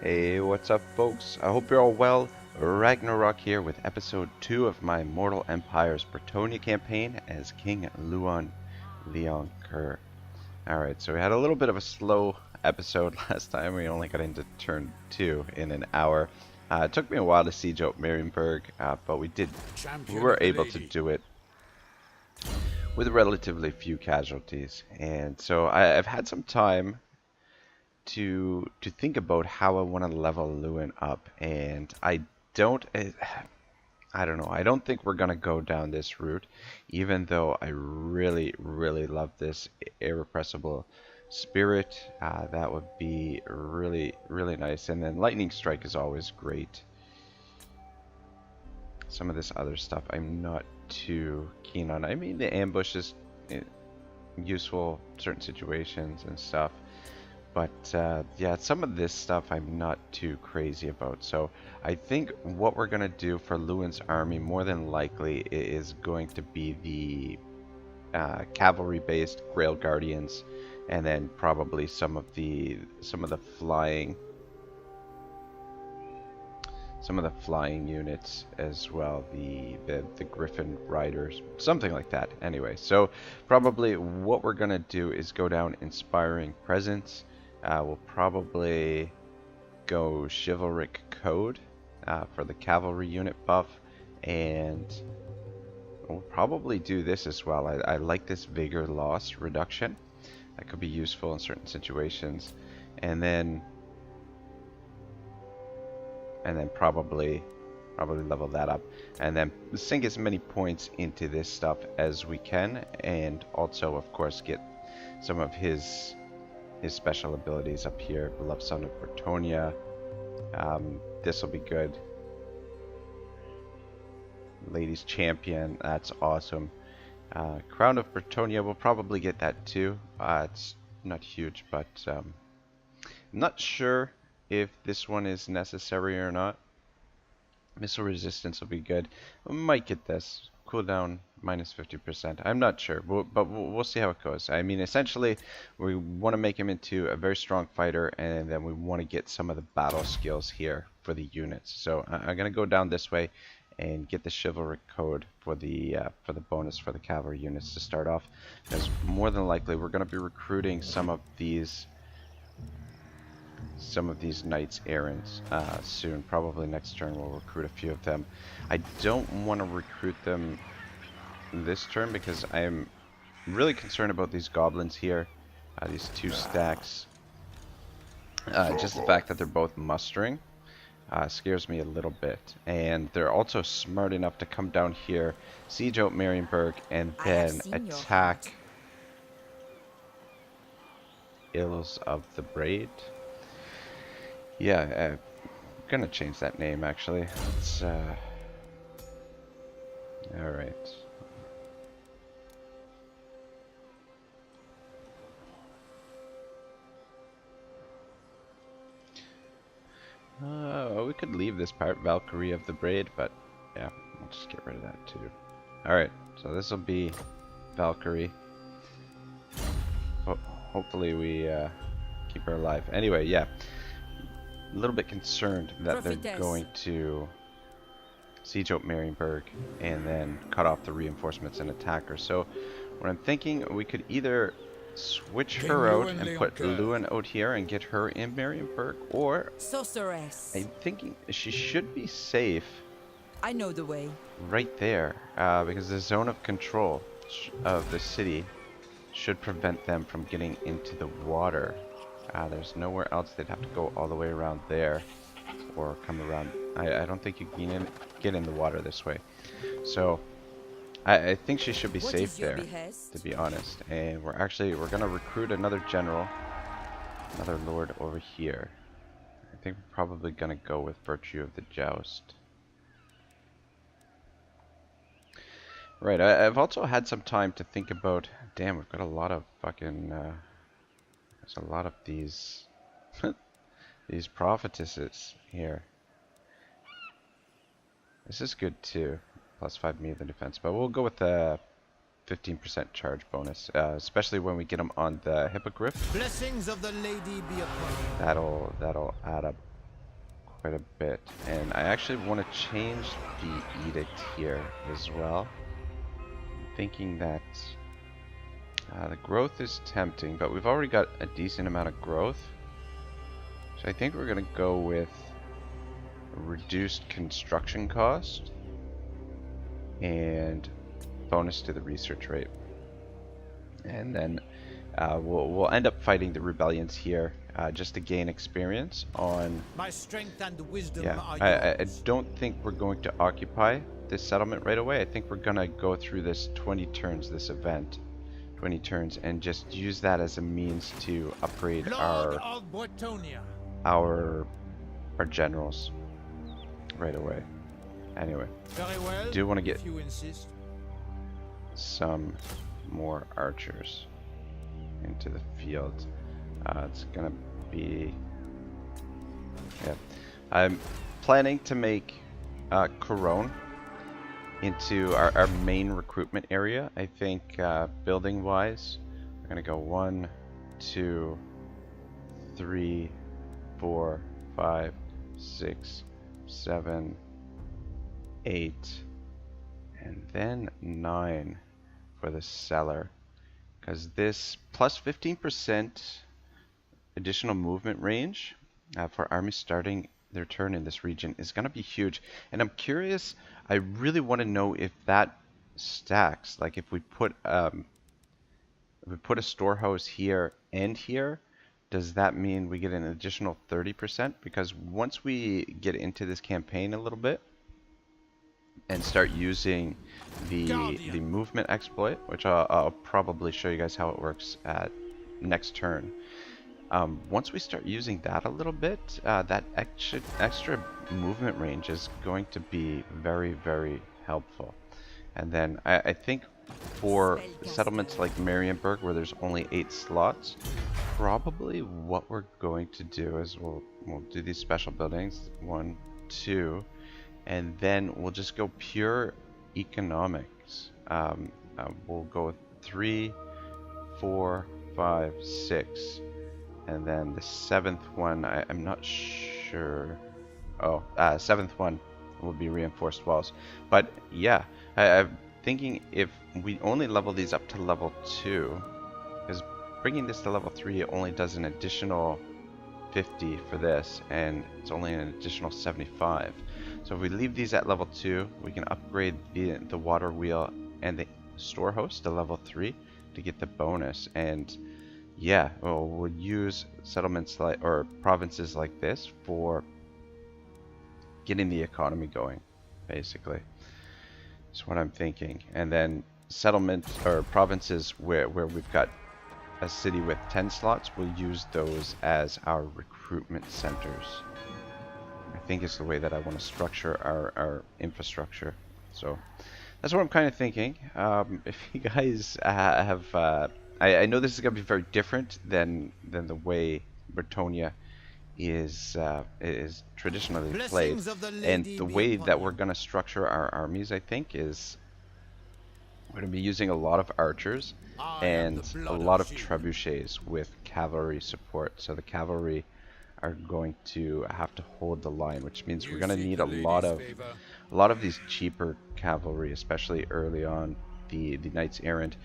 Hey, what's up, folks? I hope you're all well. Ragnarok here with episode 2 of my Mortal Empires Bretonnia campaign as King Louen Leoncoeur. Alright, so we had a little bit of a slow episode last time. We only got into turn 2 in an hour. It took me a while to siege out Marienburg, but we were able to do it with relatively few casualties. And so I've had some time to think about how I want to level Louen up, and I don't know. I don't think we're gonna go down this route, even though I really love this irrepressible spirit. That would be really nice, and then lightning strike is always great. Some of this other stuff I'm not too keen on. I mean, the ambush is useful in certain situations and stuff. But yeah, some of this stuff I'm not too crazy about. So I think what we're going to do for Louen's army more than likely is going to be the cavalry-based Grail Guardians, and then probably some of the flying units as well, the Griffin Riders, something like that. Anyway, so probably what we're going to do is go down Inspiring Presence. We'll probably go Chivalric Code for the cavalry unit buff, and we'll probably do this as well. I like this Vigor Loss reduction. That could be useful in certain situations. And then probably level that up, and then sink as many points into this stuff as we can, and also of course get some of his special abilities up here. Beloved Son of Bretonnia. This will be good. Ladies Champion, that's awesome. Crown of Bretonnia, we'll probably get that too. It's not huge, but I'm not sure if this one is necessary or not. Missile resistance will be good. We might get this. Cooldown minus 50%. I'm not sure, but we'll see how it goes. I mean, essentially, we want to make him into a very strong fighter, and then we want to get some of the battle skills here for the units. So I'm going to go down this way and get the Chivalric Code for the bonus for the cavalry units to start off, because more than likely we're going to be recruiting some of these knights errants soon. Probably next turn we'll recruit a few of them. I don't want to recruit them this turn because I'm really concerned about these goblins here. These two stacks. Just the fact that they're both mustering scares me a little bit. And they're also smart enough to come down here, siege out Marienburg, and then attack Ills of the Braid. Yeah, I'm gonna change that name actually. It's alright. We could leave this part, Valkyrie of the Braid, but yeah, we'll just get rid of that too. Alright, so this will be Valkyrie. Hopefully we keep her alive. Anyway, yeah. A little bit concerned that they're going to siege out Marienburg and then cut off the reinforcements and attack her. So what I'm thinking, we could either switch her out and put Louen out here and get her in Marienburg, or I'm thinking she should be safe. I know the way. Right there, because the zone of control of the city should prevent them from getting into the water. There's nowhere else. They'd have to go all the way around there or come around. I don't think you can get in the water this way. So I think she should be safe there, to be honest. And we're going to recruit another general, another lord over here. I think we're probably going to go with Virtue of the Joust. Right, I've also had some time to think about, damn, we've got a lot of fucking, there's a lot of these, these prophetesses here. This is good too, plus 5 melee defense, but we'll go with the 15% charge bonus, especially when we get them on the Hippogriff. Blessings of the Lady be upon you. That'll add up quite a bit. And I actually want to change the edict here as well. I'm thinking that the growth is tempting, but we've already got a decent amount of growth. So I think we're going to go with reduced construction cost and bonus to the research rate. And then we'll end up fighting the rebellions here just to gain experience on... My strength and wisdom Yeah, are I yours. don't think we're going to occupy this settlement right away. I think we're going to go through this 20 turns, this event. 20 turns, and just use that as a means to upgrade Lord of Bretonnia. our generals right away. Anyway, Very well. do want to get if you insist. some more archers into the field. It's gonna be, yeah. I'm planning to make Couronne into our main recruitment area. I think building wise, we're gonna go 1, 2, 3, 4, 5, 6, 7, 8, and then 9 for the cellar, because this plus 15% additional movement range for armies starting their turn in this region is going to be huge. And I'm curious, I really want to know if that stacks, like if we put a storehouse here and here, does that mean we get an additional 30%? Because once we get into this campaign a little bit and start using the movement exploit, which I'll probably show you guys how it works at next turn. Once we start using that a little bit, that extra movement range is going to be very, very helpful. And then I think for settlements like Marienburg, where there's only 8 slots, probably what we're going to do is we'll do these special buildings, 1, 2, and then we'll just go pure economics. We'll go with 3, 4, 5, 6. And then the 7th one, I'm not sure. Oh, 7th one will be reinforced walls. But yeah, I'm thinking if we only level these up to level 2, because bringing this to level 3 only does an additional 50 for this, and it's only an additional 75. So if we leave these at level 2, we can upgrade the water wheel and the storehouse to level 3 to get the bonus. And yeah, we'll use settlements like, or provinces like this for getting the economy going, basically. That's what I'm thinking. And then settlements or provinces where we've got a city with 10 slots, we'll use those as our recruitment centers. I think is the way that I want to structure our infrastructure. So that's what I'm kind of thinking. If you guys have... I know this is going to be very different than the way Bretonnia is traditionally played, and the way that we're going to structure our armies, I think, is we're going to be using a lot of archers and a lot of trebuchets with cavalry support. So the cavalry are going to have to hold the line, which means we're going to need a lot of these cheaper cavalry, especially early on the knights errant.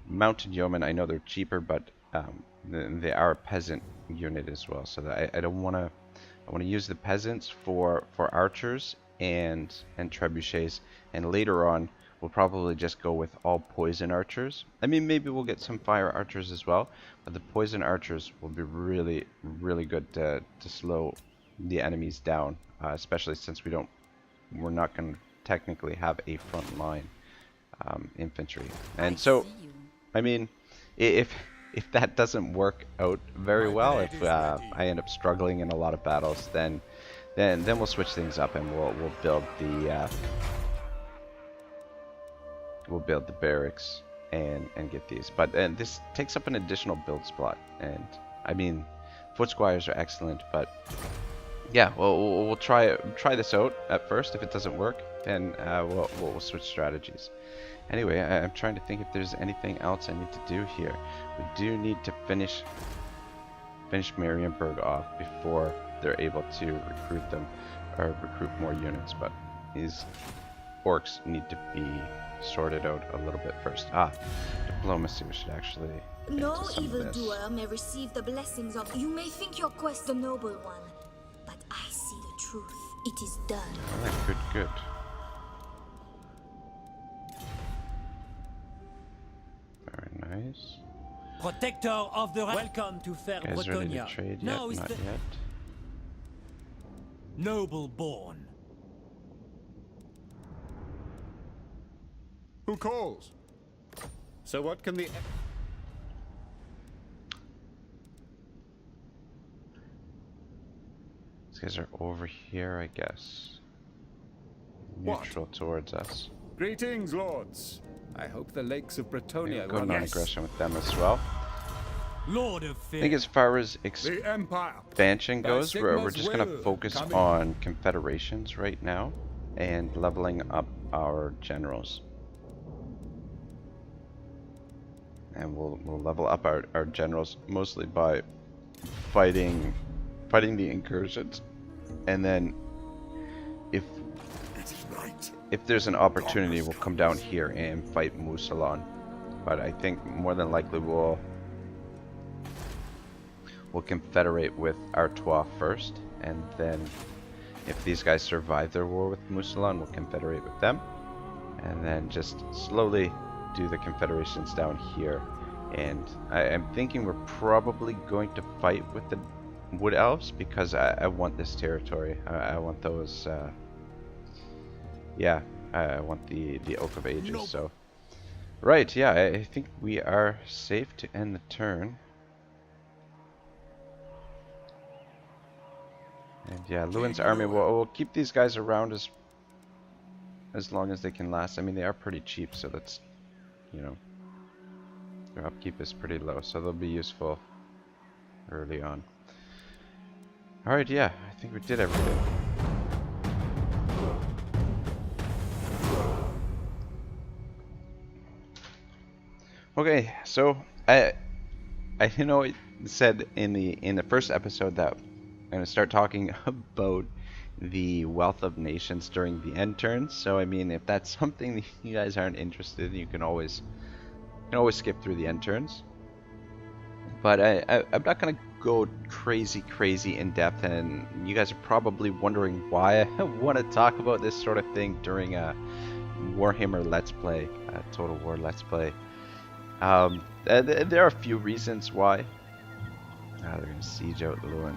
Mounted yeomen, I know they're cheaper, but they are a peasant unit as well. So that I don't want to. I want to use the peasants for archers and trebuchets, and later on we'll probably just go with all poison archers. I mean, maybe we'll get some fire archers as well, but the poison archers will be really, really good to slow the enemies down, especially since we're not going to technically have a front line infantry. And so, I mean, if that doesn't work out very well, if I end up struggling in a lot of battles, then we'll switch things up and we'll build the barracks and get these. But this takes up an additional build spot, and I mean, foot squires are excellent, but yeah, we'll try this out at first. If it doesn't work, then we'll switch strategies. Anyway, I'm trying to think if there's anything else I need to do here. We do need to finish finish Marienburg off before they're able to recruit them or recruit more units. But these orcs need to be sorted out a little bit first. Diplomacy. We should actually get No into some of this. evildoer may receive the blessings of. You may think your quest a noble one, but I see the truth. It is done. Alright, good, good. Very nice. Protector of the welcome to fair Guys ready to Bretonnia. trade yet? Now is Not the yet. noble born. Who calls? So what can the... These guys are over here, I guess. What? Neutral towards us. Greetings, lords. I hope the lakes of Bretonnia Go will... non-aggression with them as well. Lord of I fear. think as far as The Empire. expansion By goes, we're Sigma's just going to will, focus coming. on confederations right now and leveling up our generals. And we'll level up our generals mostly by fighting the incursions, and then if there's an opportunity, we'll come down here and fight Musalon. But I think more than likely we'll confederate with Artois first, and then if these guys survive their war with Musalon, we'll confederate with them, and then just slowly do the confederations down here. And I'm thinking we're probably going to fight with the Wood Elves because I want this territory. I want those. Yeah, I want the Oak of Ages. Nope. So, right, yeah, I think we are safe to end the turn. And yeah, Lewin's army will keep these guys around as long as they can last. I mean, they are pretty cheap, so that's, you know, their upkeep is pretty low, so they'll be useful early on. Alright, yeah, I think we did everything. Okay, so I said in the first episode that I'm going to start talking about the wealth of nations during the end turns. So I mean, if that's something that you guys aren't interested in, you can always skip through the end turns. But I'm not going to go crazy in depth, and you guys are probably wondering why I want to talk about this sort of thing during a Warhammer Let's Play, a Total War Let's Play. There are a few reasons why. They're going to siege out Louen.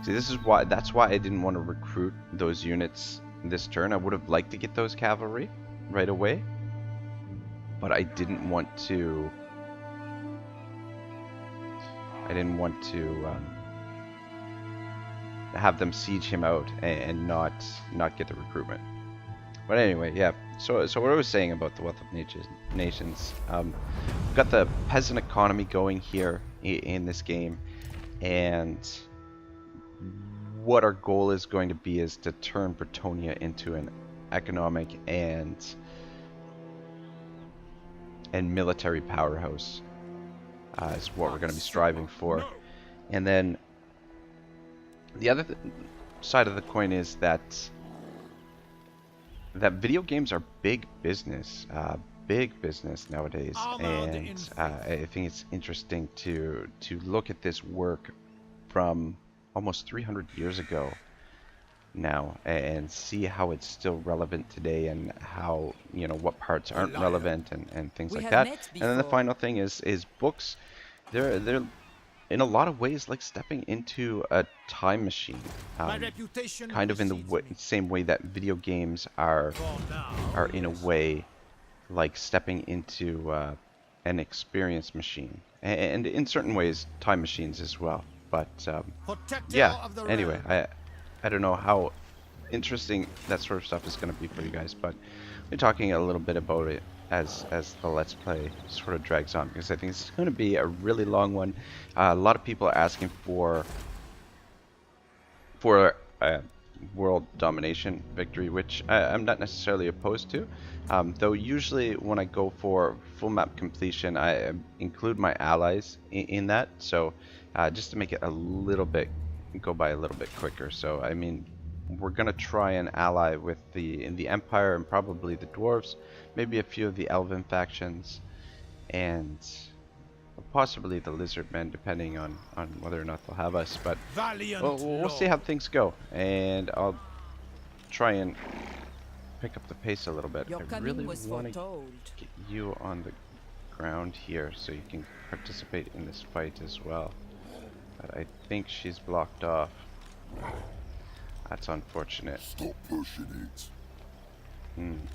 See, that's why I didn't want to recruit those units this turn. I would have liked to get those cavalry right away, but I didn't want to have them siege him out and not get the recruitment. But anyway, yeah. So what I was saying about the wealth of nations, we've got the peasant economy going here in this game, and what our goal is going to be is to turn Bretonnia into an economic and military powerhouse. Is what we're going to be striving for. And then the other side of the coin is that video games are big business nowadays, and I think it's interesting to look at this work from almost 300 years ago now and see how it's still relevant today, and how, you know, what parts aren't relevant and things like that. And then the final thing is books. They're in a lot of ways like stepping into a time machine, kind of in the same way that video games are in a way like stepping into an experience machine, and in certain ways time machines as well. But yeah, anyway, I don't know how interesting that sort of stuff is going to be for you guys, but we're talking a little bit about it as the Let's Play sort of drags on, because I think it's going to be a really long one. A lot of people are asking for world domination victory, which I'm not necessarily opposed to, though usually when I go for full map completion, I include my allies in that. So just to make it a little bit go by a little bit quicker. So I mean, we're gonna try and ally with the Empire and probably the dwarves, maybe a few of the Elven factions, and possibly the Lizardmen, depending on whether or not they'll have us. But we'll see how things go, and I'll try and pick up the pace a little bit. Your I coming really was want to foretold. get you on the ground here so you can participate in this fight as well. But I think she's blocked off. That's unfortunate. Stop pushing it.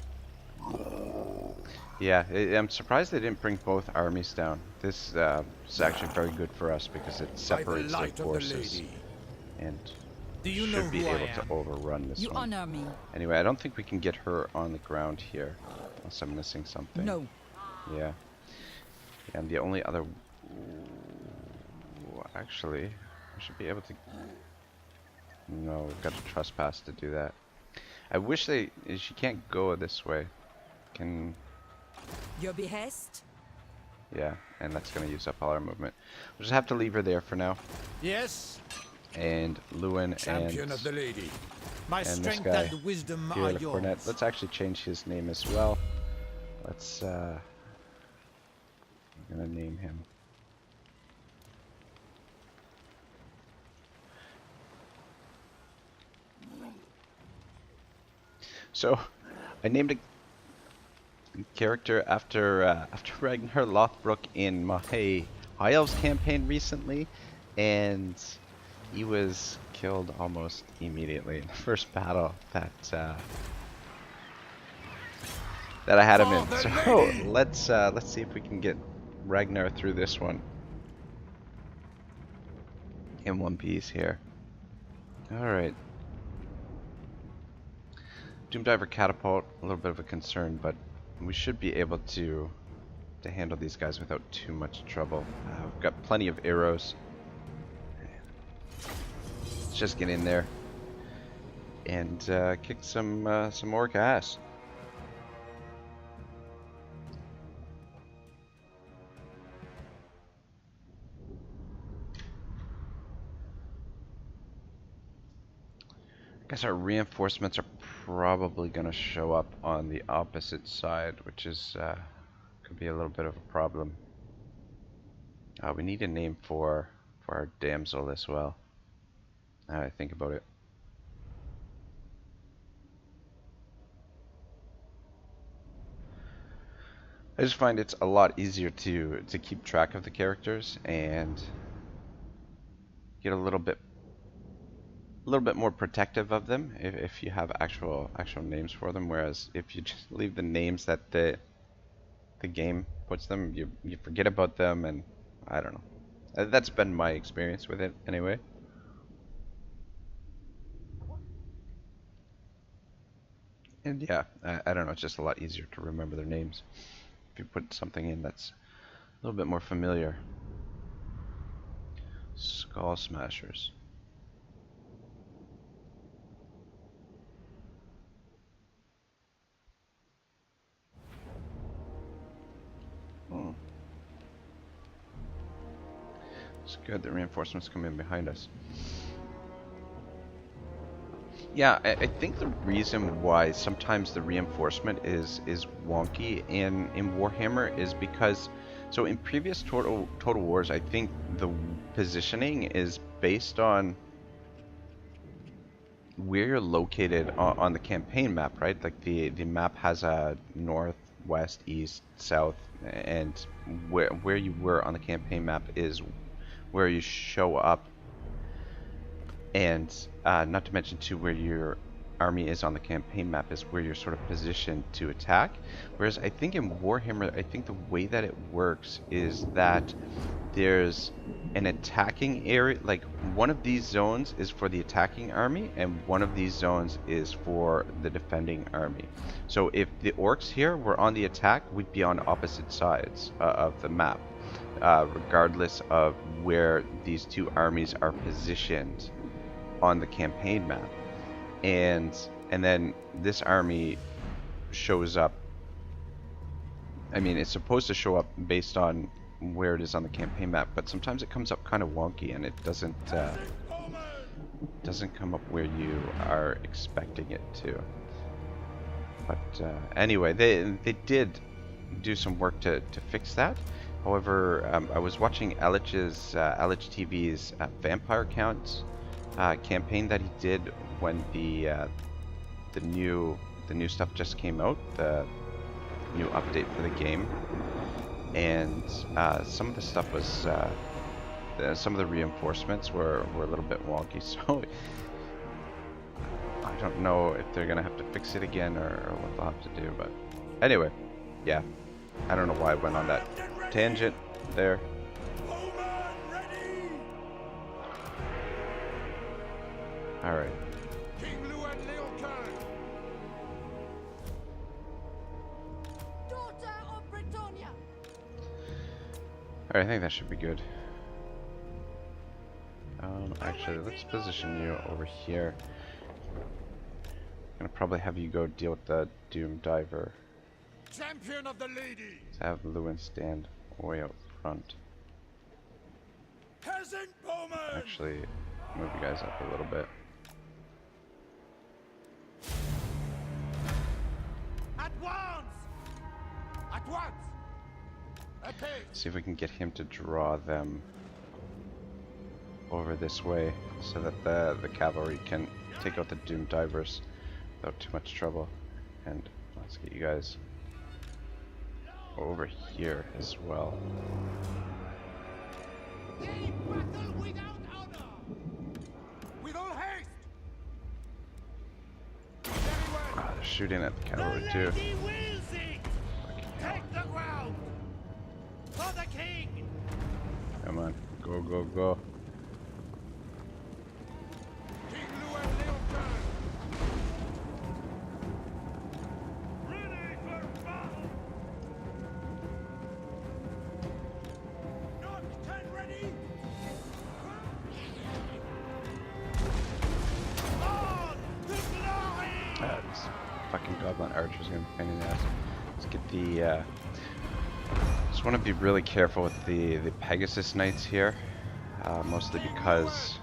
Yeah, I'm surprised they didn't bring both armies down. This is actually very good for us because it separates the forces and Do you know should be who I able to am? overrun this You one. honor me. Anyway, I don't think we can get her on the ground here unless I'm missing something. No. Yeah. And the only other... Actually, we should be able to... No, we've got to trespass to do that. I wish she can't go this way. Can... Your behest? Yeah, and that's going to use up all our movement. We'll just have to leave her there for now. Yes, And Louen champion and, of the lady. My and this strength guy and wisdom here, are the yours. Cornet. Let's actually change his name as well. Let's, I'm going to name him. So, I named a character after Ragnar Lothbrok in my High Elves campaign recently, and he was killed almost immediately in the first battle that I had him in. So let's see if we can get Ragnar through this one in one piece here. All right. Doomdiver Catapult, a little bit of a concern, but we should be able to handle these guys without too much trouble. We've got plenty of arrows. Let's just get in there and kick some orc ass. I guess our reinforcements are probably going to show up on the opposite side, which is could be a little bit of a problem. We need a name for our damsel as well. Now that I think about it. I just find it's a lot easier to keep track of the characters and get a little bit more protective of them if you have actual names for them, whereas if you just leave the names that the game puts them, you forget about them, and I don't know. That's been my experience with it anyway. And yeah, I don't know, it's just a lot easier to remember their names if you put something in that's a little bit more familiar. Skull Smashers. It's good that reinforcements come in behind us. Yeah, I think the reason why sometimes the reinforcement is wonky in Warhammer is because, so in previous Total Wars, I think the positioning is based on where you're located on the campaign map, right? Like the map has a north, west, east, south, and where you were on the campaign map is where you show up, and not to mention too where your army is on the campaign map is where you're sort of positioned to attack. Whereas I think in Warhammer, I think the way that it works is that there's an attacking area, like one of these zones is for the attacking army and one of these zones is for the defending army. So if the orcs here were on the attack, we'd be on opposite sides of the map, regardless of where these two armies are positioned on the campaign map. And then this army shows up. I mean, it's supposed to show up based on where it is on the campaign map, but sometimes it comes up kind of wonky and it doesn't come up where you are expecting it to. But anyway, they did do some work to fix that. However, I was watching Lich TV's Vampire Counts campaign that he did when the new stuff just came out, the new update for the game, and some of the stuff was some of the reinforcements were a little bit wonky, so I don't know if they're gonna have to fix it again or what they'll have to do. But anyway, yeah, I don't know why I went on that tangent there. All right. King Louen Leoncoeur. Daughter of Bretonnia. All right, I think that should be good. Actually, let's position you over here. I'm gonna probably have you go deal with the Doom Diver. Champion of the lady. Let's have Louen stand way out front. Peasant bowman. Actually, move you guys up a little bit. At once. At once. At pace. See if we can get him to draw them over this way so that the cavalry can take out the Doom Divers without too much trouble. And let's get you guys over here as well. They battle without honor. With all haste. Very well. Ah, they're shooting at the cavalry too. Lady wills it. Take the ground. For the king. Come on, go, go, go. King Louen Leoncoeur. Ready for battle. Not 10 ready. On to glory. These fucking goblin archers are gonna be a pain in the ass. Let's get the. Just want to be really careful with the Pegasus Knights here, mostly because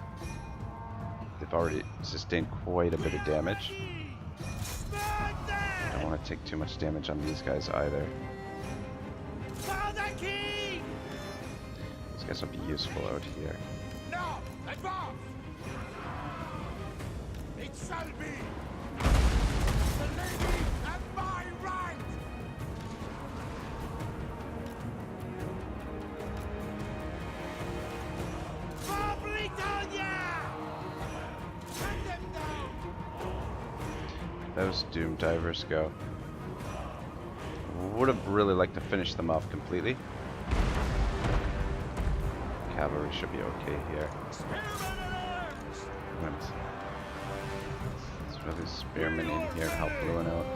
they've already sustained quite a bit of damage. I don't want to take too much damage on these guys either. For the king. These guys will be useful out here. Now, advance. It shall be. The lady at my right. For Bretonnia. Send them down. Those Doom Divers go. Would have really liked to finish them off completely. Cavalry should be okay here. Let's throw these spearmen in here to help Louen out.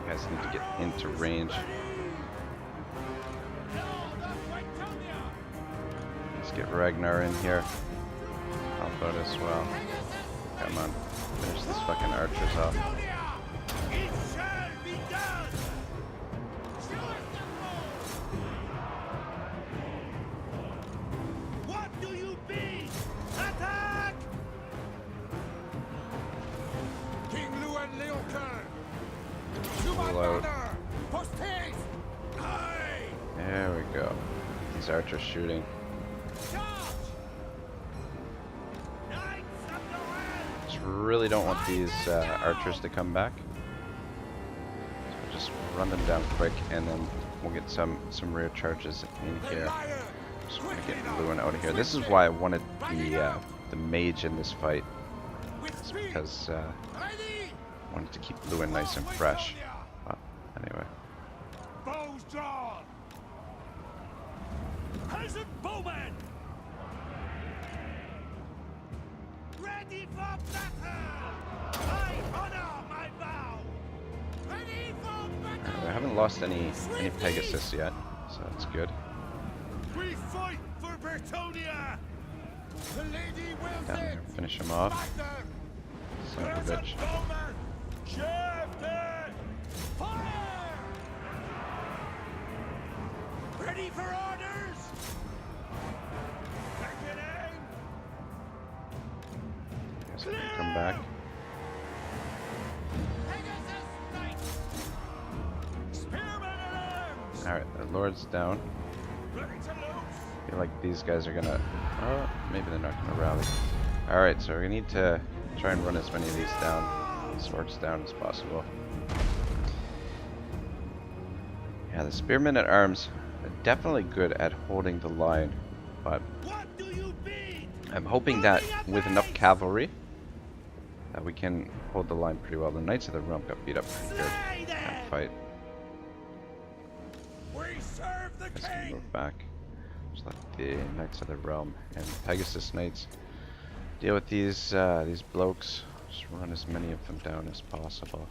You guys need to get into range. Let's get Ragnar in here. Help out as well. Come on, finish these fucking archers off. It shall be done. What do you mean? Attack! King Louen Leoncoeur. To my Reload. order. Post haste. Aye. There we go. These archers shooting. Charge. Knights of the realm. Just really don't want these archers to come back. So just run them down quick, and then we'll get some rear charges in The here. liar. Just want to get Louen out of here. This is why I wanted the mage in this fight, With speed. because Ready. I wanted to keep Louen nice and fresh. But anyway, Bows drawn. Peasant bowman. Ready for battle. I honor my vow. Ready for battle. I haven't lost any Pegasus yet, so that's good. We fight for Bretonnia. The lady wills Down it. here, finish him off. Fighter. Son of a bitch. Bowman. Shifted. Fire. Ready for orders? Taking aim. Guess we can come back. Pegasus Knights. Spearmen at arms. Alright, the Lord's down. Ready to loose. I feel like these guys are gonna... Oh, maybe they're not gonna rally. Alright, so we need to try and run as many of these down, these orcs down as possible. Yeah, the spearmen at arms are definitely good at holding the line, but What do you mean? I'm hoping that with enough cavalry that we can hold the line pretty well. The Knights of the Realm got beat up pretty good Slay in that them. fight. We serve the Guess we king. move back. Just let the Knights of the Realm and Pegasus Knights deal with these blokes. Just run as many of them down as possible.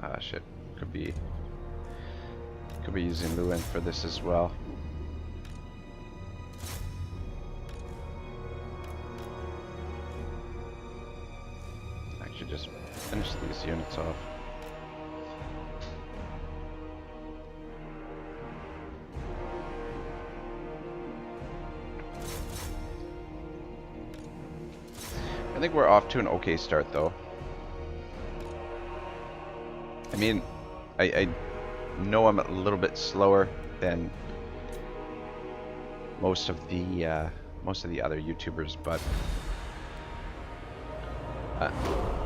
Ah shit. Could be using Louen for this as well. Actually just finish these units off. I think we're off to an okay start though. I mean, I know I'm a little bit slower than most of the other YouTubers, but I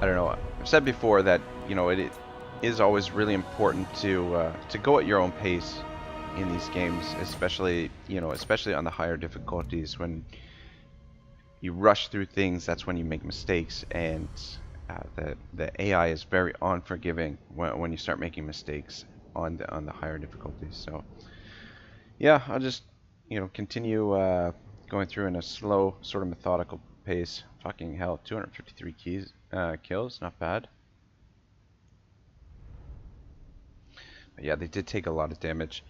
don't know. I've said before that it is always really important to go at your own pace in these games, especially especially on the higher difficulties. When you rush through things, that's when you make mistakes, and the AI is very unforgiving when you start making mistakes on the higher difficulties. So yeah, I'll just continue going through in a slow, sort of methodical pace. Fucking hell, 253 kills, not bad. But yeah, they did take a lot of damage.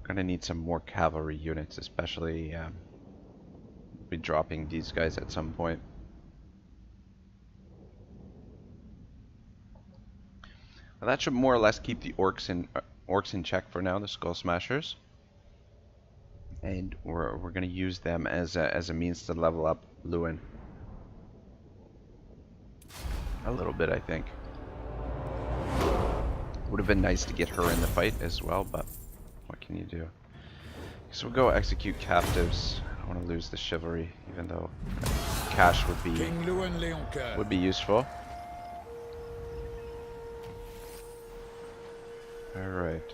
Gonna need some more cavalry units, especially be dropping these guys at some point. Well, that should more or less keep the orcs in check for now, the Skull Smashers. And we're gonna use them as a means to level up Louen a little bit, I think. Would have been nice to get her in the fight as well, but what can you do? So we'll go execute captives. I don't want to lose the chivalry, even though cash would be King Louen Leoncoeur. useful. All right,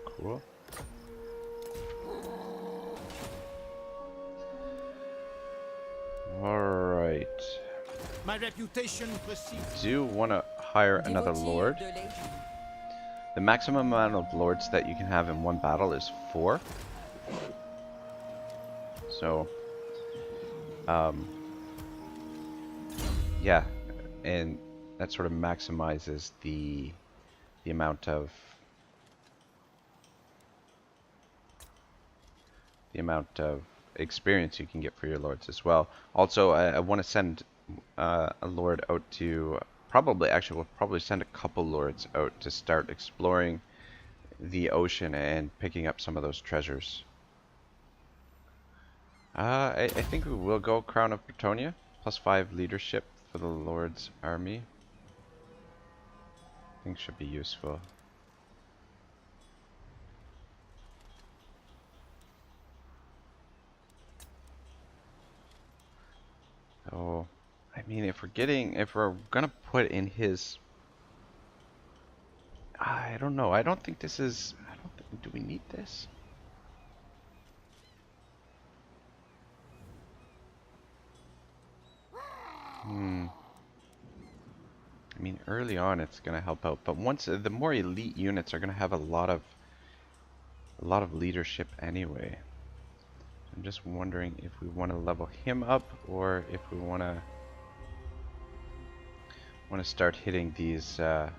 cool. All right. My reputation precedes. Do want to hire another lord. Devotee de Legion. The maximum amount of lords that you can have in one battle is 4. So, yeah, and that sort of maximizes the amount of experience you can get for your lords as well. Also, I want to send a lord out to we'll probably send a couple lords out to start exploring the ocean and picking up some of those treasures. I think we will go Crown of Bretonnia, +5 leadership for the Lord's army. I think should be useful. So, I mean, if we're gonna put in his, I don't know. I don't think this is. Do we need this? I mean, early on it's gonna help out, but once the more elite units are gonna have a lot of leadership anyway. I'm just wondering if we want to level him up or if we want to start hitting these. Yeah,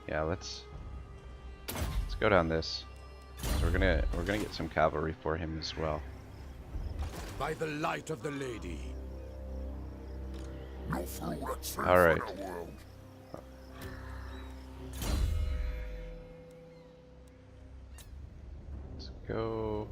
let's go down this. So we're gonna get some cavalry for him as well. By the light of the lady. All right. Let's go.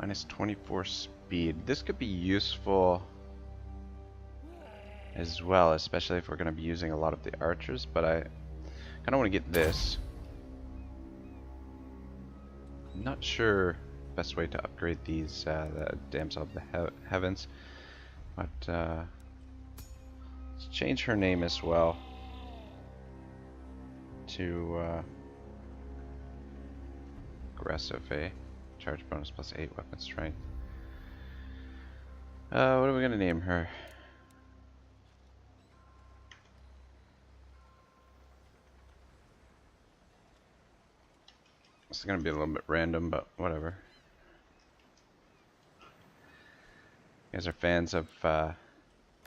Minus 24 speed. This could be useful as well, especially if we're going to be using a lot of the archers, but I kind of want to get this. I'm not sure best way to upgrade these the Damsel of the Heavens, but let's change her name as well to aggressive, eh? Charge bonus plus 8 weapon strength. What are we gonna name her? It's gonna be a little bit random, but whatever. You guys are fans of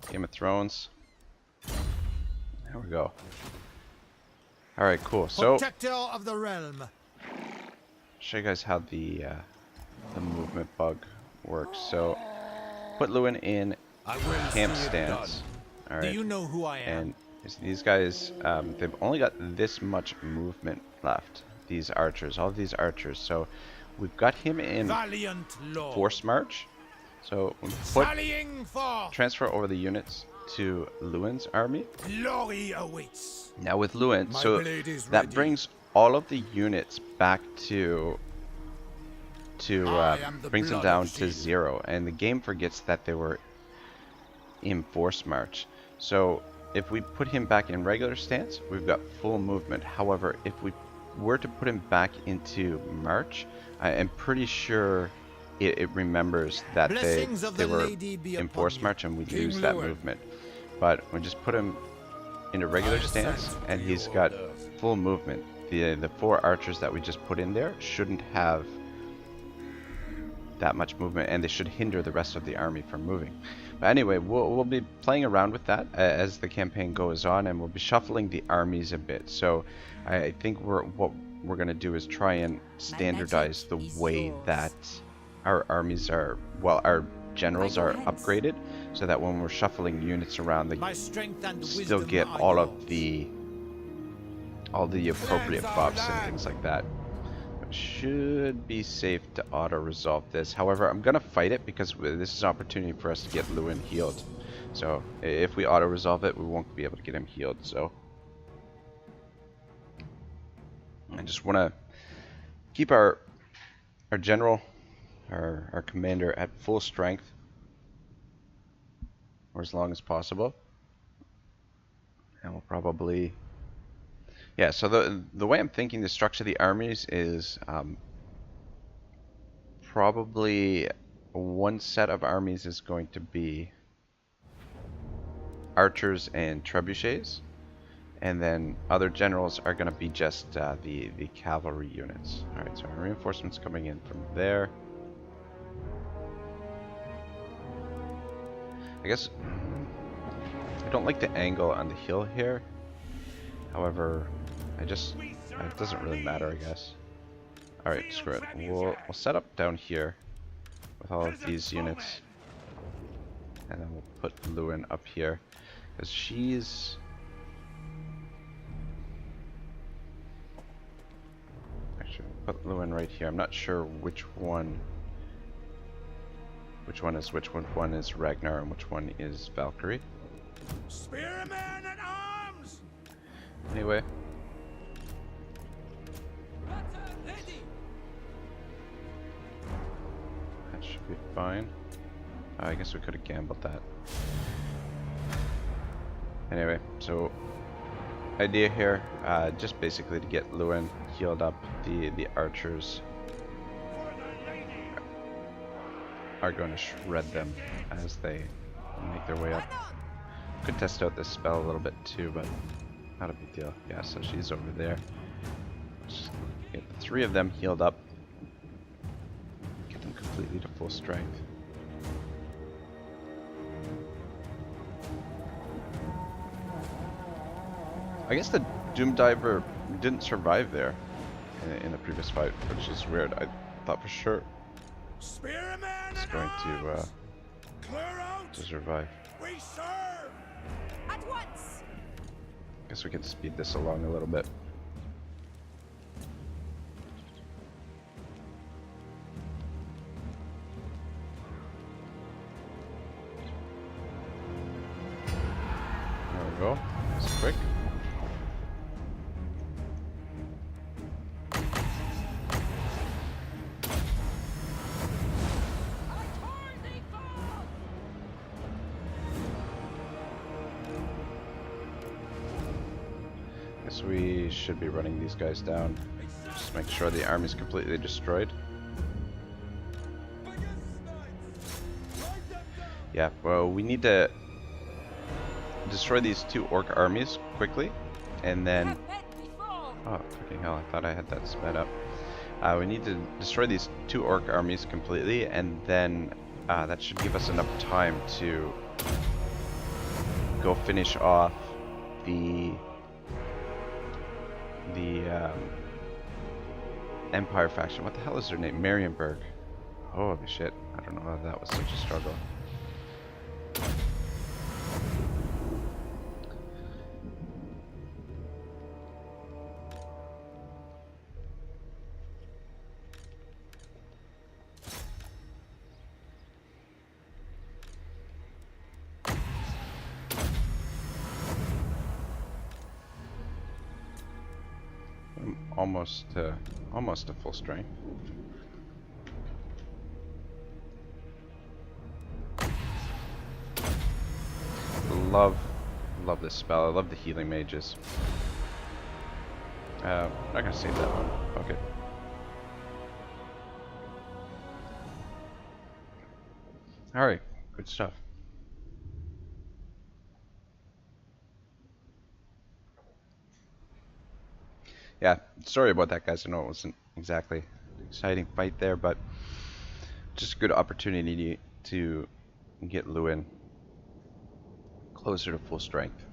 Game of Thrones? There we go. Alright, cool. So, Protector of the realm. show you guys how the movement bug works. So, put Louen in camp stance. Alright. Do you know who I am? And these guys, they've only got this much movement left. These archers, all of these archers. So, we've got him in Valiant Lord. force march. So, we put transfer over the units to Louen's army. Glory awaits. Now with Louen, My so blade is that ready. brings all of the units back to I am the brings them blood down of to Shield. 0, and the game forgets that they were in force march. So if we put him back in regular stance, we've got full movement. However, if we were to put him back into march, I am pretty sure it remembers that Blessings of they the were lady be in upon force you, march and we King lose that Louen. movement. But we just put him in a regular I stance assent and to he's your got orders. full movement. The 4 archers that we just put in there shouldn't have that much movement, and they should hinder the rest of the army from moving. But anyway, we'll be playing around with that as the campaign goes on, and we'll be shuffling the armies a bit. So I think what we're going to do is try and standardize the way that our armies are, well, our generals are upgraded, so that when we're shuffling units around, they My strength and still wisdom get are all yours. of the appropriate buffs and things like that. It should be safe to auto-resolve this. However, I'm going to fight it because this is an opportunity for us to get Louen healed. So if we auto-resolve it, we won't be able to get him healed. So I just want to keep our general, our commander at full strength for as long as possible. And we'll probably... Yeah, so the way I'm thinking to structure the armies is probably one set of armies is going to be archers and trebuchets, and then other generals are going to be just the cavalry units. Alright, so our reinforcements coming in from there. I guess I don't like the angle on the hill here. However, it doesn't really matter, I guess. Alright, screw it. We'll set up down here with all of these units. And then we'll put Louen up here. Because she's... Actually, we'll put Louen right here. I'm not sure which one is which one is Ragnar and which one is Valkyrie. Spearman at arms! Anyway. That should be fine. I guess we could have gambled that. Anyway, so idea here, just basically to get Louen healed up. The archers are going to shred them as they make their way up. Could test out this spell a little bit too, but not a big deal. Yeah, so she's over there. Let's just get the 3 of them healed up. Get them completely completely to full strength. I guess the Doom Diver didn't survive there in the previous fight, which is weird. I thought for sure Spearmen it's at going arms! Clear out! to survive. We serve! At once! Guess we can speed this along a little bit. There we go. It's quick. Guess we should be running these guys down. Just make sure the army's completely destroyed. Yeah, well, we need to destroy these 2 orc armies quickly, and then... Oh, freaking hell, I thought I had that sped up. We need to destroy these 2 orc armies completely, and then that should give us enough time to go finish off the Empire faction. What the hell is their name? Marienburg. Holy shit, I don't know how that was such a struggle. Almost to full strength. Love this spell. I love the healing mages. Not gonna save that one. Okay. All right, good stuff. Yeah, sorry about that, guys. I know it wasn't exactly an exciting fight there, but just a good opportunity to get Louen closer to full strength.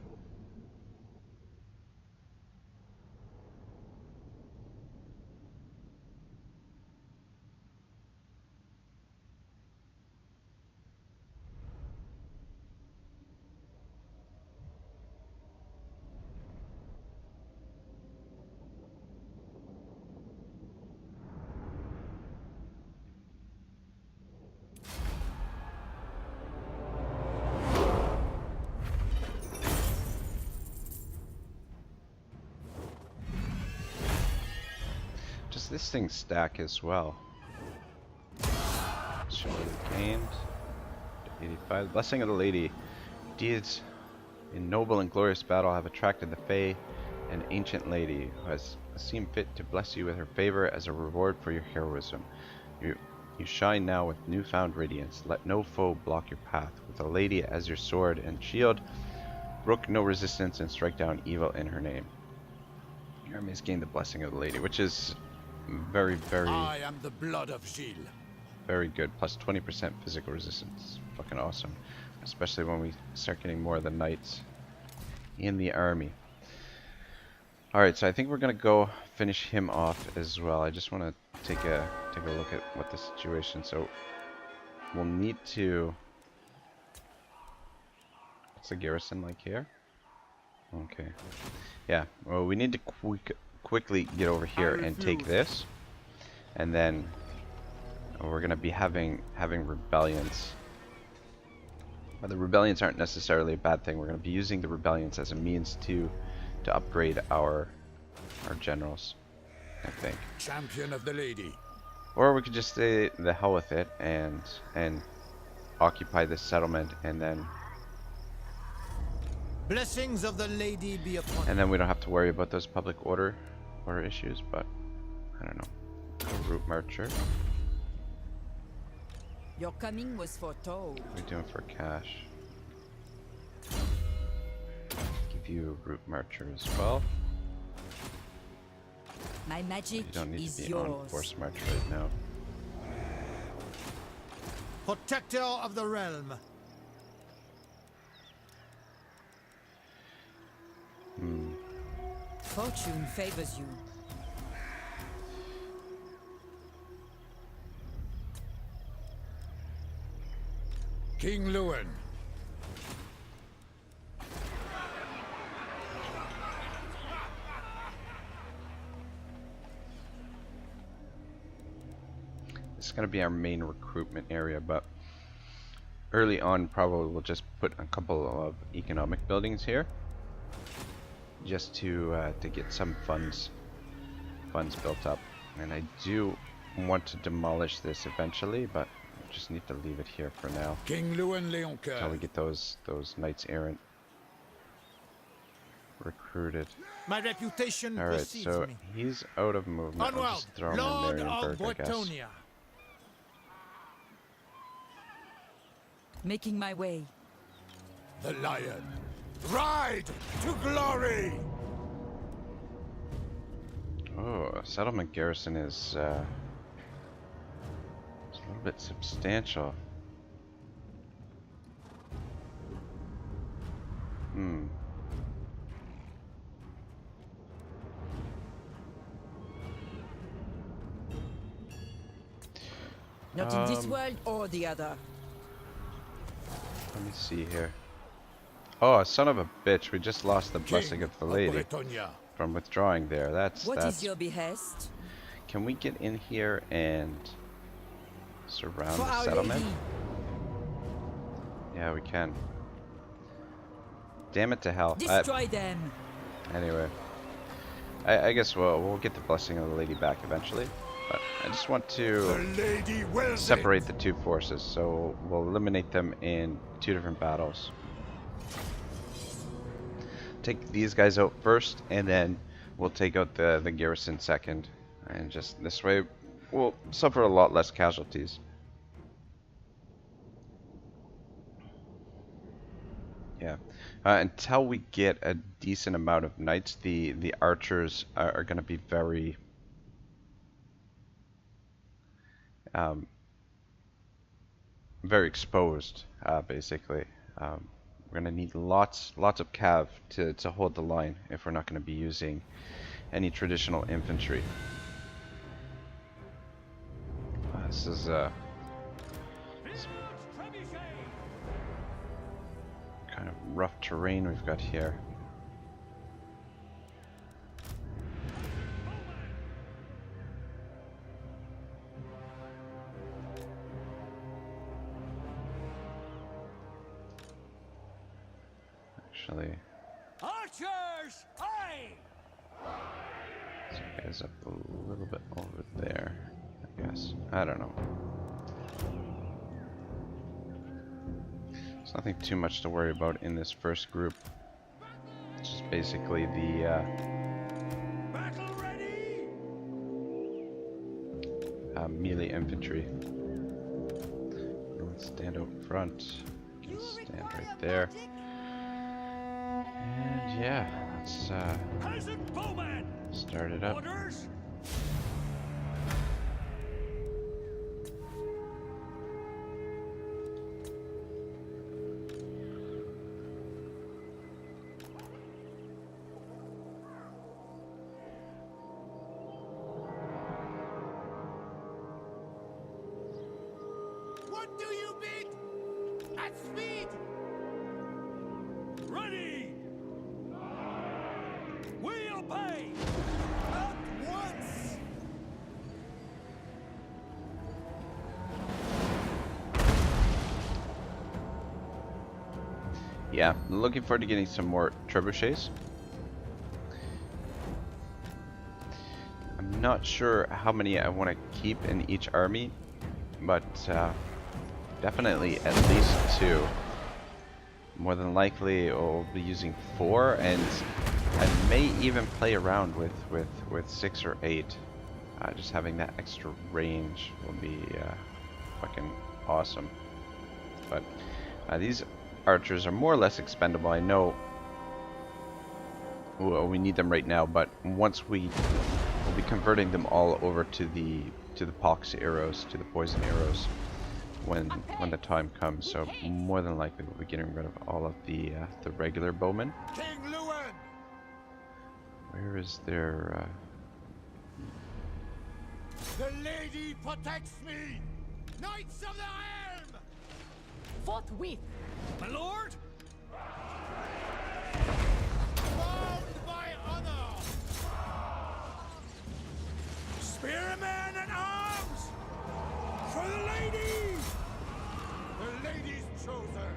Does this thing stack as well? Should be gained. 85. Blessing of the Lady. Deeds in noble and glorious battle have attracted the Fae, an ancient lady who has seemed fit to bless you with her favor as a reward for your heroism. You shine now with newfound radiance. Let no foe block your path. With the lady as your sword and shield, brook no resistance and strike down evil in her name. Your army has gained the blessing of the lady, which is very, very... I am the blood of Gilles. Very good. Plus 20% physical resistance. Fucking awesome. Especially when we start getting more of the knights in the army. Alright, so I think we're gonna go finish him off as well. I just want to take a look at what the situation. So we'll need to... What's the garrison like here? Okay. Yeah, well, we need to quickly get over here and take this. And then we're gonna be having rebellions. But the rebellions aren't necessarily a bad thing. We're gonna be using the rebellions as a means to upgrade our generals, I think. Champion of the lady. Or we could just say the hell with it and occupy this settlement, and then Blessings of the lady be upon you. and then we don't have to worry about those public order issues. But I don't know. A route marcher. Your coming was foretold. What are we doing for cash? Give you a route marcher as well. My magic You don't need is to be on yours. force march right now. protector of the realm. Fortune favors you. King Louen. This is going to be our main recruitment area, but early on probably we'll just put a couple of economic buildings here just to get some funds built up. And I do want to demolish this eventually, but I just need to leave it here for now King Louen Leoncoeur. until we get those knights errant recruited. My reputation Alright, precedes so me. he's out of movement. I'll Onward, just throw him Lord in of Marienburg, I guess. Bretonnia. Making my way. The lion. Ride to glory! Oh, settlement garrison is a little bit substantial. Not in this world or the other. Let me see here. Oh, son of a bitch, we just lost the blessing of the lady Bretonnia. from withdrawing there. What That's is your behest? Can we get in here and surround For the Our settlement? Lady. Yeah, we can. Damn it to hell. Destroy them. Anyway, I guess we'll get the blessing of the lady back eventually, but I just want to The lady wills separate it. the two forces, so we'll eliminate them in two different battles. Take these guys out first, and then we'll take out the garrison second, and just this way we'll suffer a lot less casualties. Yeah, until we get a decent amount of knights, the archers are going to be very very exposed, basically. We're going to need lots of cav to hold the line if we're not going to be using any traditional infantry. This is kind of rough terrain we've got here. Actually, Archers, aye! this guy's up a little bit over there, I guess. I don't know. There's nothing too much to worry about in this first group. It's just basically the Battle ready! melee infantry. Let's stand out front. Stand right there. And yeah, let's Peasant bowman! start it up. Orders! What do you bid? At speed! Ready! We obey! At once! Yeah, looking forward to getting some more trebuchets. I'm not sure how many I want to keep in each army, but definitely at least 2. More than likely I'll be using 4, and I may even play around with 6 or 8. Just having that extra range will be fucking awesome. But these archers are more or less expendable. I know we need them right now, but once we'll be converting them all over to the pox arrows, to the poison arrows, when the time comes. So more than likely we'll be getting rid of all of the regular bowmen. King Louen! Where is their? The lady protects me! Knights of the Helm! Forthwith. My lord! Bound by honor! Spearmen at arms! For the lady! The lady's chosen!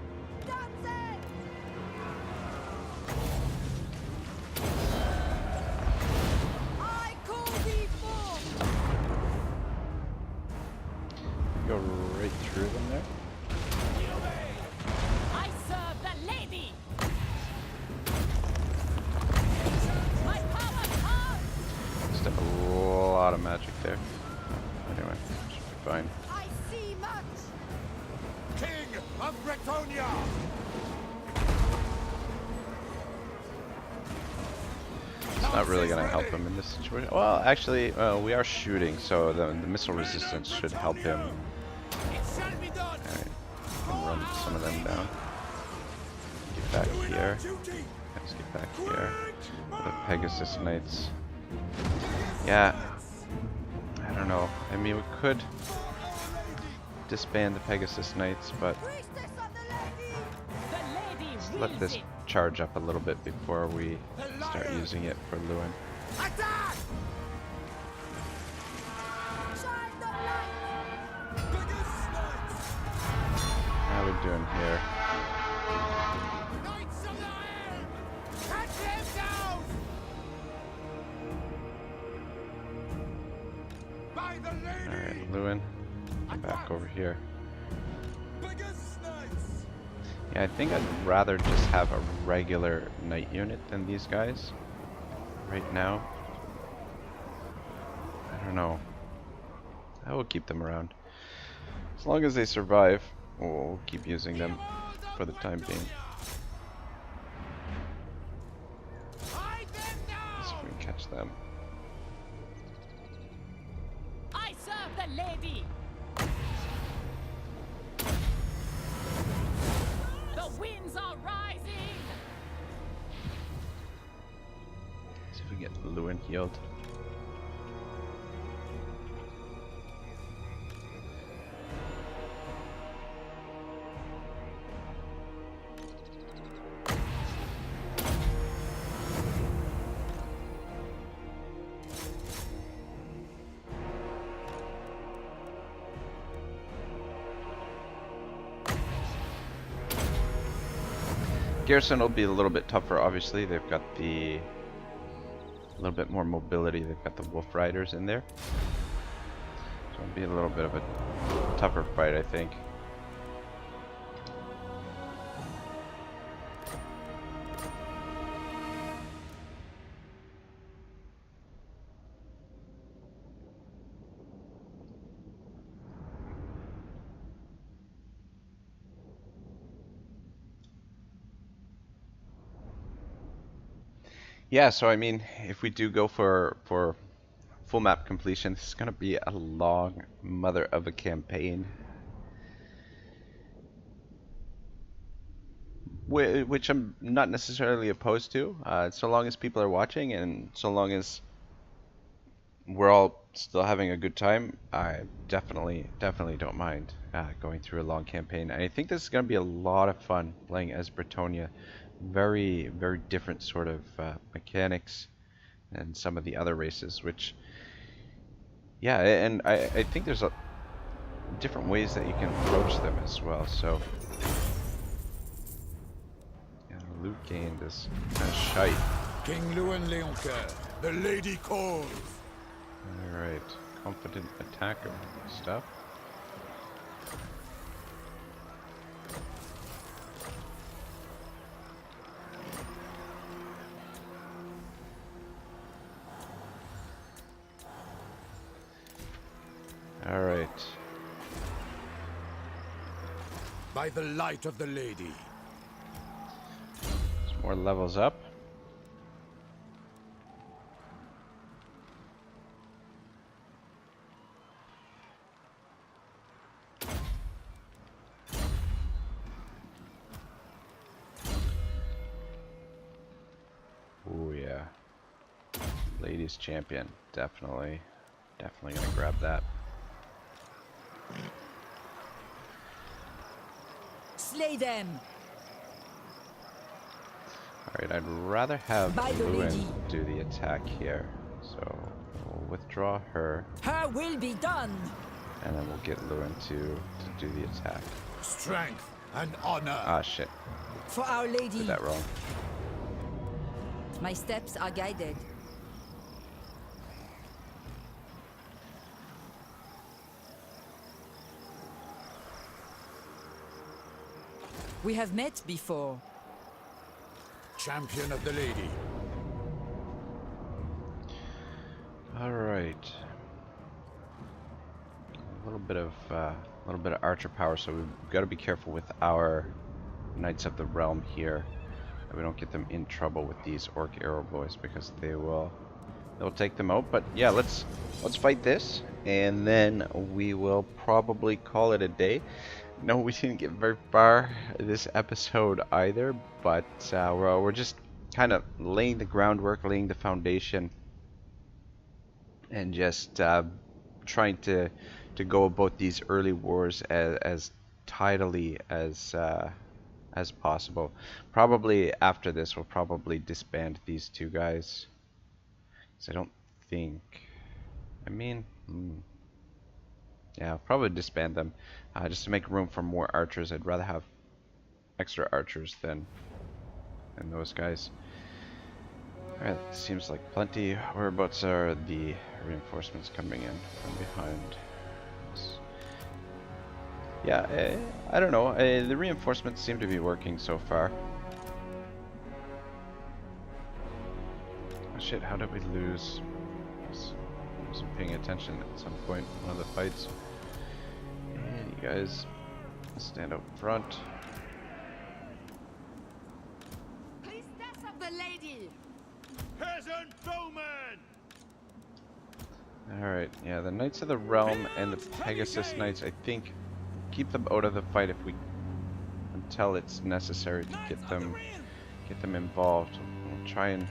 I call thee forth. Go right through them there. I serve the lady. My power comes. Just a lot of magic there. Anyway, should be fine. I see much. King of Bretonnia! It's not really going to help him in this situation. Well, actually, we are shooting, so the missile resistance should help him. It shall be done! Alright, can run some of them down. Get back here. Duty! Let's get back here. The Pegasus Knights. Yeah, I don't know. I mean, we could disband the Pegasus Knights, but let's let this charge up a little bit before we start using it for Louen. Attack! How are we doing here? Knights of the Helm! Cut them down! By the lady! Alright, Louen, get back over here. Biggest knights! Yeah, I think I'd rather just have a regular knight unit than these guys right now. I don't know. I will keep them around. As long as they survive, we'll keep using them for the time being. Hide them Let's see if now! we can catch them. I serve the lady. The winds are rising. See if we can get Louen healed. Garrison will be a little bit tougher, obviously. They've got a little bit more mobility. They've got the Wolf Riders in there. So it'll be a little bit of a tougher fight, I think. Yeah, so I mean, if we do go for full map completion, this is going to be a long mother of a campaign. Which I'm not necessarily opposed to, so long as people are watching and so long as we're all still having a good time. I definitely don't mind going through a long campaign. I think this is going to be a lot of fun playing as Bretonnia. Very different sort of mechanics and some of the other races, which, yeah, and I think there's different ways that you can approach them as well. So yeah, loot gained is kind of shite. King Louen Leoncoeur, the lady calls. Alright, confident attacker stuff. Alright. By the light of the lady. Some more levels up. Ladies champion, definitely gonna grab that. Slay them. Alright, I'd rather have By the Louen lady. do the attack here. So we'll withdraw her, Her will be done. and then we'll get Louen to do the attack. Strength and honor. Ah, shit. For Our Lady. Did that wrong. My steps are guided. We have met before. Champion of the lady. Alright. A little bit of archer power, so we've got to be careful with our Knights of the Realm here, that we don't get them in trouble with these Orc arrow boys, because they'll take them out. But yeah, let's fight this, and then we will probably call it a day. No, we didn't get very far this episode either, but we're just kind of laying the groundwork, laying the foundation, and just trying to go about these early wars as tidily as possible. Probably after this, we'll probably disband these two guys. So I don't think. I mean, yeah, I'll probably disband them just to make room for more archers. I'd rather have extra archers than those guys. Alright, seems like plenty. Whereabouts are the reinforcements coming in from behind? Yeah, I don't know. The reinforcements seem to be working so far. Oh shit, how did we lose? I wasn't paying attention at some point in one of the fights. And you guys stand up front. Priestess of the Lady. Peasant bowman. Alright, yeah, the Knights of the Realm and the Pegasus Knights, I think, keep them out of the fight until it's necessary to get them involved. We'll try and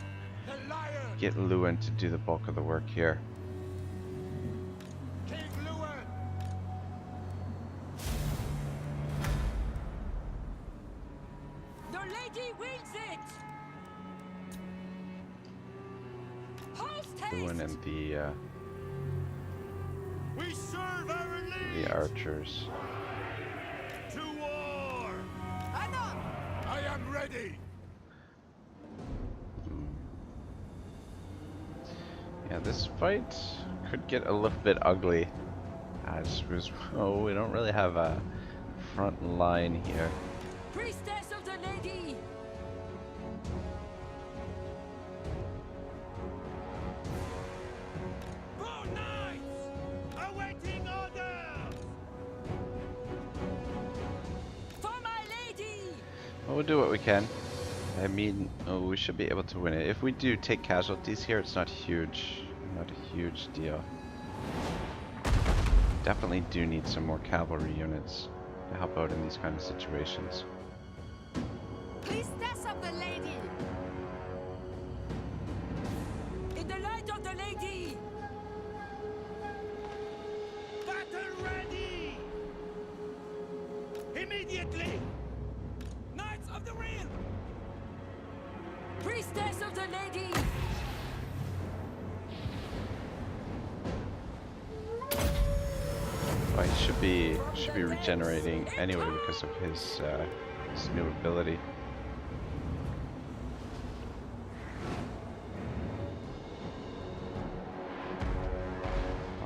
get Louen to do the bulk of the work here. King Louen. The Lady wills it. Post haste. Louen and We serve our lead. the archers. To war. Anon. I am ready. Yeah, this fight could get a little bit ugly. We don't really have a front line here. Priestess of the Lady. Bow knights. Awaiting orders. For my lady. Well, we'll do what we can. I mean, we should be able to win it. If we do take casualties here, it's not huge. Not a huge deal. Definitely do need some more cavalry units to help out in these kind of situations. Priestess of the Lady. In the light of the Lady. Battle ready. Immediately. Knights of the Realm. Priestess of the Lady. Well, he should be regenerating anyway because of his new ability.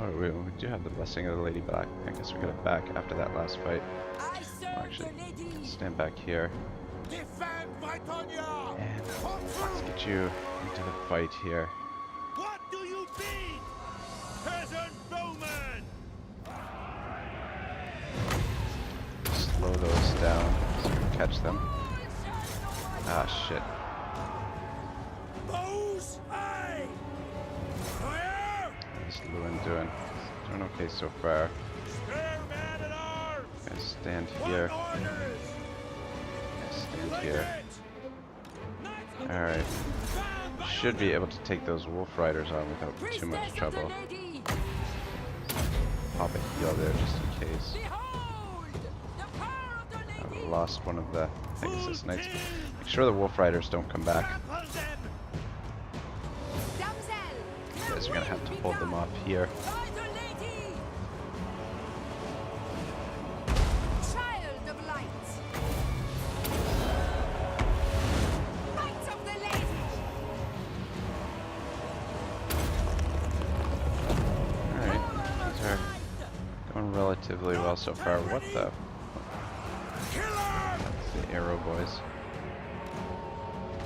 Oh, we do have the blessing of the lady back. I guess we got it back after that last fight. I We'll serve actually the Lady. stand back here Defend Bretonnia. and Come let's through. get you into the fight here. What do you mean? Peasant bowman. Slow those down so we can catch them. Ah, shit. Bows aye. Fire. What's Louen doing? Doing okay so far. Spare man at arms. Gonna stand What here. orders? Stand Like here. it. Alright. should be able to take those wolf riders on without too much Priestess of the trouble. lady! Pop a heal there just in case. Behold! The power of the lady! I've lost one of the Pegasus Knights. Make sure the wolf riders don't come back. Trample them. Damsel! You guys are gonna have to hold them off here. By the lady! Child of light! Knights of the lady! Alright, these are going relatively well so far. What the? That's the arrow boys.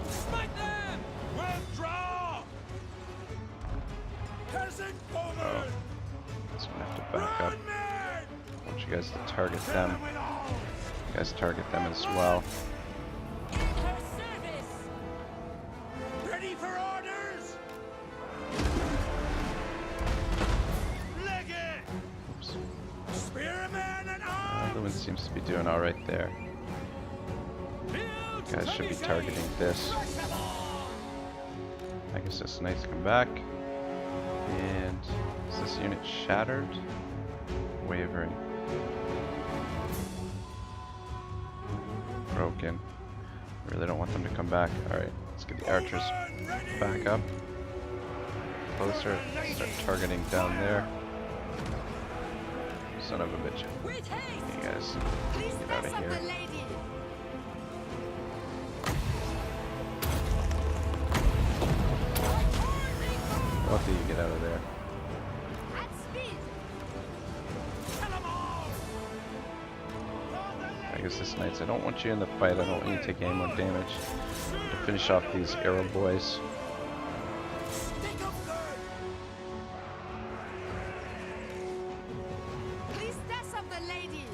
Smite them! Withdraw. Peasant Oh, woman. so I'm gonna have to back up. Run, men. I want you guys to target them. Them it all. You guys target them as well. In her service! Ready for orders. Leg it. Oops. Spearman and arms. Louen seems to be doing alright there. You guys should be targeting this. Pegasus Knights come back. And is this unit shattered? Wavering. Broken. Really don't want them to come back. Alright, let's get the archers back up. Closer. Start targeting down there. Son of a bitch. With haste! You guys Priestess get out of of here. the lady! Both of you get out of there. At speed! Kill 'em all. Pegasus Knights, I don't want you in the fight. I don't want you to take any more damage. To finish off these arrow boys. Stick 'em good. Priestess of the lady!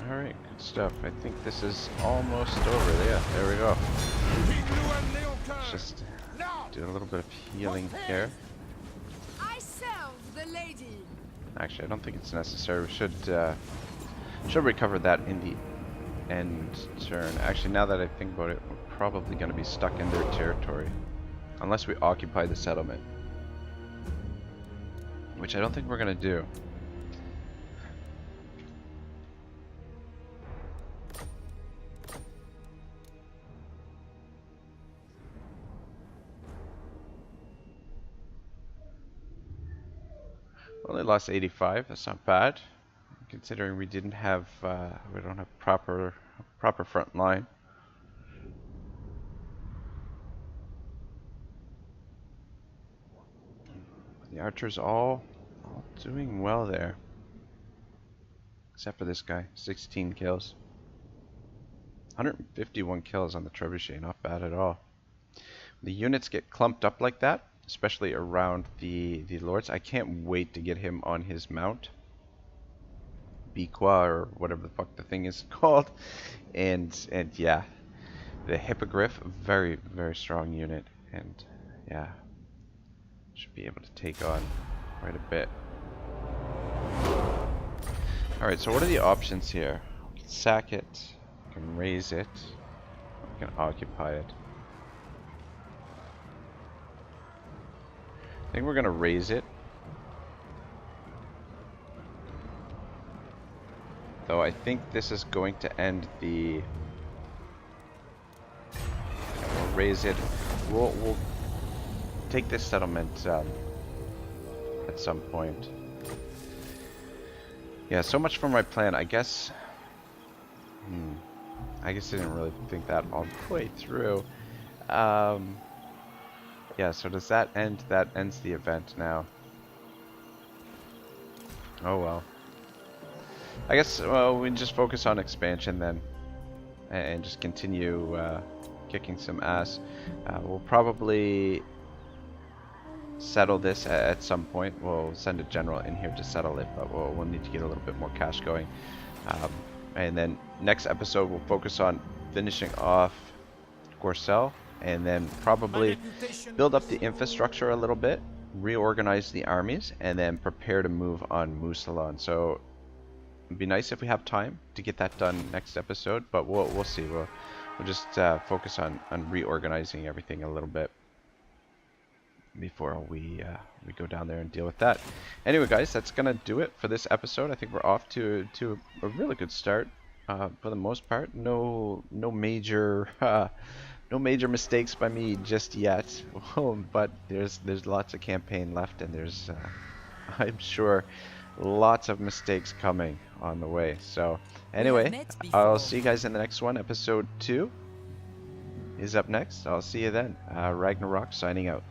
Alright, good stuff. I think this is almost over. Yeah, there we go. King Louen Leoncoeur. Let's just Now. do a little bit of healing here. I serve the lady! Actually, I don't think it's necessary. We should recover that in the end turn. Actually, now that I think about it, we're probably going to be stuck in their territory. Unless we occupy the settlement. Which I don't think we're going to do. Only lost 85. That's not bad, considering we didn't have we don't have proper front line. The archers all doing well there, except for this guy. 16 kills, 151 kills on the trebuchet. Not bad at all. The units get clumped up like that, especially around the lords. I can't wait to get him on his mount, Biqua, or whatever the fuck the thing is called, and yeah, the Hippogriff, very strong unit, and yeah, should be able to take on quite a bit. All right, so what are the options here? We can sack it, we can raise it, we can occupy it. I think we're gonna raise it. Though I think this is going to end the... We'll raise it. We'll take this settlement at some point. Yeah, so much for my plan. I guess... I guess I didn't really think that all the way through. Yeah, so does that end? That ends the event now. Oh well. I guess we just focus on expansion then, and just continue kicking some ass. We'll probably settle this at some point. We'll send a general in here to settle it, but we'll need to get a little bit more cash going. And then next episode we'll focus on finishing off Gorcel, and then probably build up the infrastructure a little bit, reorganize the armies, and then prepare to move on Mousillon. So It'd be nice if we have time to get that done next episode, but we'll see. We'll just focus on reorganizing everything a little bit before we go down there and deal with that. Anyway, guys, that's gonna do it for this episode. I think we're off to a really good start for the most part. No major no major mistakes by me just yet. But there's lots of campaign left, and there's I'm sure lots of mistakes coming on the way. So anyway, I'll see you guys in the next one. Episode 2 is up next. I'll see you then. Ragnarok signing out.